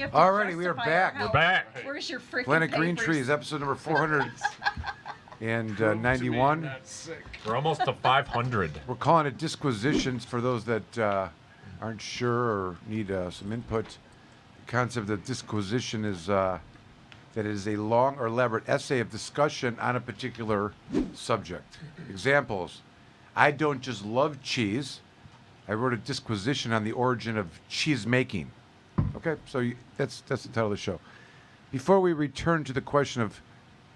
have to Alrighty, we are justify back. our We're health. back. Where's your freaking Planet Green papers? Trees, episode number 491. We're almost to 500. We're calling it Disquisitions for those that aren't sure or need some input. The concept of disquisition is that it is a long or elaborate essay of discussion on a particular subject. Examples: I don't just love cheese. I wrote a disquisition on the origin of cheese making. Okay, so that's the title of the show. Before we return to the question of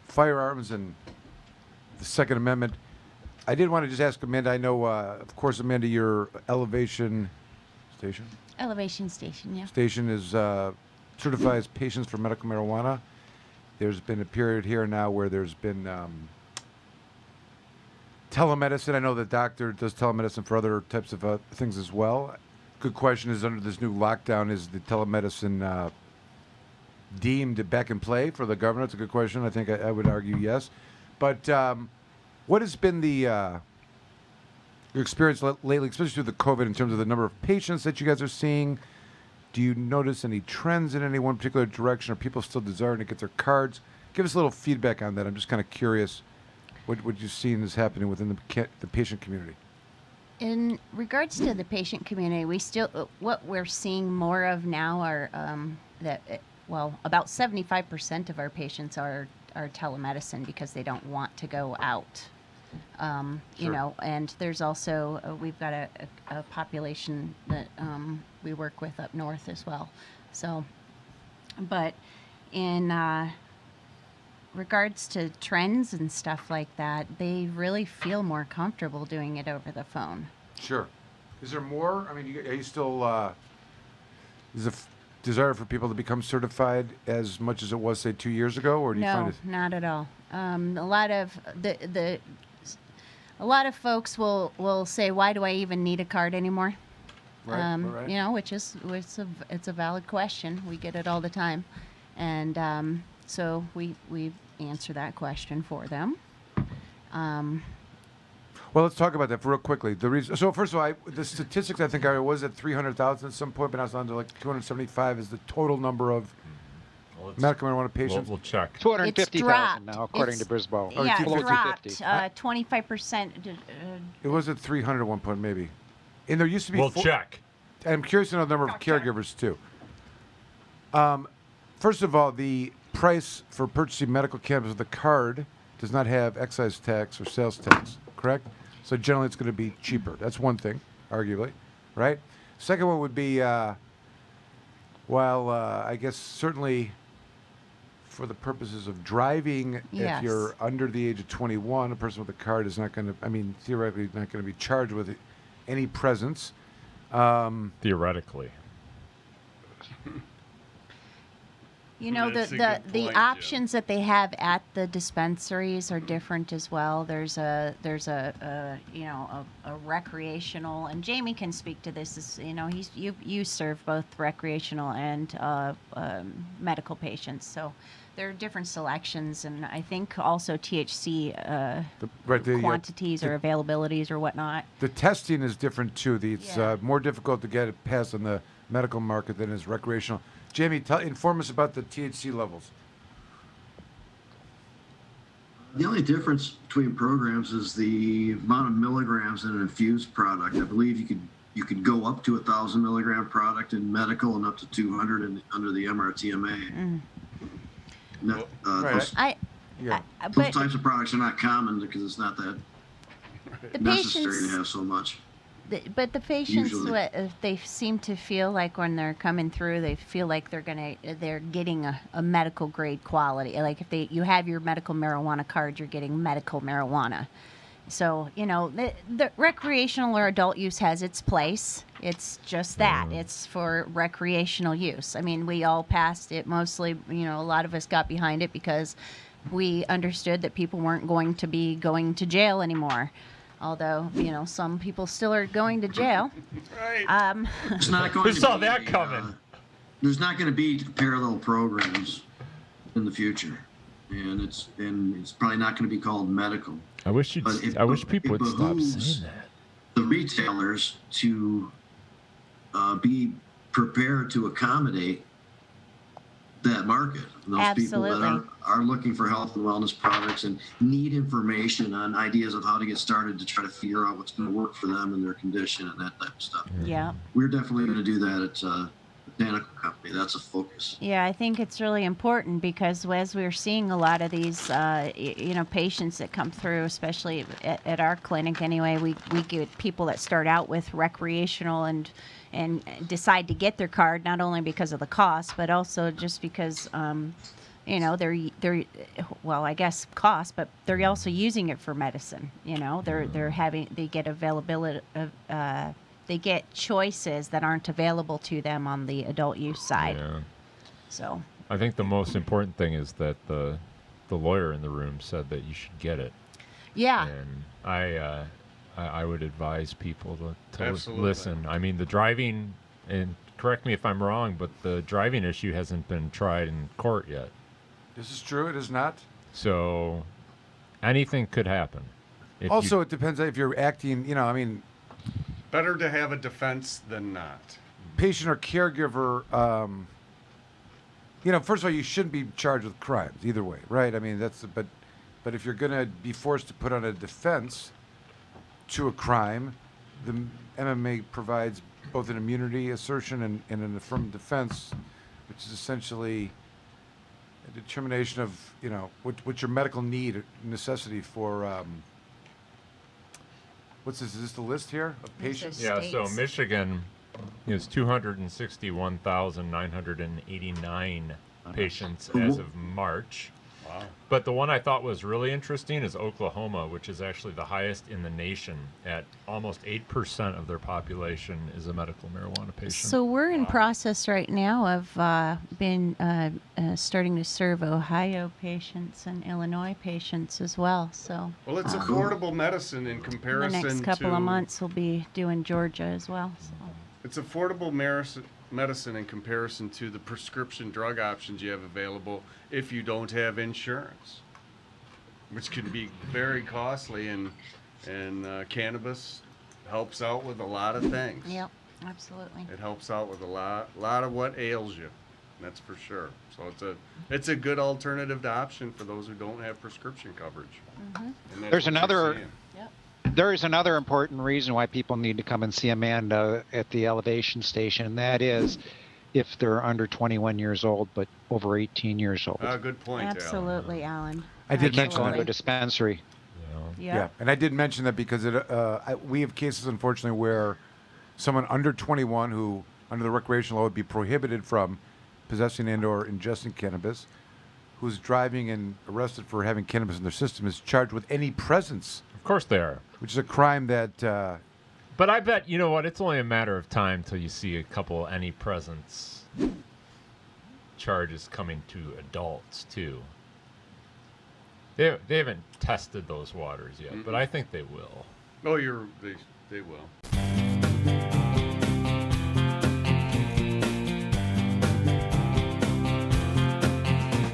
firearms and the Second Amendment, I did want to just ask Amanda. I know, of course, Amanda, your elevation station is certifies patients for medical marijuana. There's been a period here now where there's been telemedicine. I know the doctor does telemedicine for other types of things as well. Good question is, under this new lockdown, is the telemedicine deemed back in play for the governor? It's a good question. I think I would argue yes. But what has been your experience lately, especially through the COVID, in terms of the number of patients that you guys are seeing? Do you notice any trends in any one particular direction? Are people still desiring to get their cards? Give us a little feedback on that. I'm just kind of curious what you've seen is happening within the patient community. In regards to the patient community, we still what we're seeing more of now are about 75% of our patients are telemedicine because they don't want to go out. You Sure. know, and there's also we've got a population that we work with up north as well. So, but in regards to trends and stuff like that, they really feel more comfortable doing it over the phone. Sure. Is there more? I mean, are you still? Is the desire for people to become certified as much as it was, say, 2 years ago, or do you find No, it? not at all. A lot of folks will say, "Why do I even need a card anymore?" Right. Right. You know, it's a valid question. We get it all the time, and so we answer that question for them. Well, let's talk about that real quickly. The reason. So first of all, the statistics I think I was at 300,000 at some point, but now it's down to like 275 is the total number of medical marijuana patients. We'll check. 250,000 now, according to Brisboe. Yeah, Below it's dropped 250. 25%. It was at 300 at one point, maybe. And there used to be. We'll check. I'm curious to know the number of caregivers too. First of all, the price for purchasing medical cannabis with a card does not have excise tax or sales tax, correct? So generally it's going to be cheaper. That's one thing, arguably, right? Second one would be, I guess certainly for the purposes of driving, Yes. if you're under the age of 21, a person with a card is not going to, theoretically not going to be charged with any presence. Theoretically. You know, That's a the good point, options that they have at the dispensaries are different as well. There's a recreational, and Jamie can speak to this. Is you serve both recreational and medical patients, so there are different selections, and I think also THC quantities or availabilities or whatnot. The testing is different too. It's more difficult to get it passed on the medical market than is recreational. Jamie, inform us about the THC levels. The only difference between programs is the amount of milligrams in an infused product. I believe you could go up to 1,000 milligram product in medical and up to 200 under the MRTMA. Those types of products are not common because it's not that necessary to have so much. But the patients, Usually. they seem to feel like when they're coming through, they feel like they're getting a medical grade quality. Like if you have your medical marijuana card, you're getting medical marijuana. So the recreational or adult use has its place. It's just that it's for recreational use. I mean, we all passed it mostly. A lot of us got behind it because we understood that people weren't going to be going to jail anymore. Although, some people still are going to jail. Right. It's not going Who to saw be, that coming? There's not going to be parallel programs in the future, and it's probably not going to be called medical. I wish people would stop behooves saying that. The retailers to be prepared to accommodate that market. Those Absolutely. people that are looking for health and wellness products and need information on ideas of how to get started to try to figure out what's going to work for them and their condition and that type of stuff. Yeah. We're definitely going to do that at the Botanical Company. That's a focus. Yeah, I think it's really important because as we're seeing a lot of these, patients that come through, especially at our clinic anyway, we get people that start out with recreational and decide to get their card not only because of the cost, but also just because, they're well, I guess cost, but they're also using it for medicine. They get availability of. They get choices that aren't available to them on the adult use side. Yeah. So I think the most important thing is that the lawyer in the room said that you should get it. yeah, And I would advise people to Absolutely. listen. I mean, the driving, and correct me if I'm wrong, but the driving issue hasn't been tried in court yet. This is true. It is not. So anything could happen. If Also, you, it depends if you're acting. Better to have a defense than not. Patient or caregiver. First of all, you shouldn't be charged with crimes either way, right? I mean, but if you're going to be forced to put on a defense to a crime, the MMA provides both an immunity assertion and an affirmative defense, which is essentially a determination of what's your medical need or necessity for. What's this? Is this the list here of This is- patients? yeah, so States. Michigan is 261,989 patients as of March. Wow. But the one I thought was really interesting is Oklahoma, which is actually the highest in the nation at almost 8% of their population is a medical marijuana patient. So we're in process right now of starting to serve Ohio patients and Illinois patients as well. So Well, it's affordable medicine in in the comparison next couple to of months we'll be doing Georgia as well. So. It's affordable medicine in comparison to the prescription drug options you have available if you don't have insurance, which can be very costly, and cannabis helps out with a lot of things. Yep, absolutely. It helps out with a lot of what ails you, that's for sure. So it's a good alternative option for those who don't have prescription coverage. And that's There's what you're another- seeing. There is another important reason why people need to come and see Amanda at the elevation station, and that is if they're under 21 years old but over 18 years old. Good point, Alan. Absolutely, Alan. I did They can't go mention into a that. dispensary. Yeah. And I did mention that because we have cases, unfortunately, where someone under 21 who, under the recreational law, would be prohibited from possessing and/or ingesting cannabis, who's driving and arrested for having cannabis in their system, is charged with any presence, Of course they are. which is a crime that. But I bet, you know what, it's only a matter of time till you see a couple any presence charges coming to adults, too. They haven't tested those waters yet, but I think they will. Oh, they will.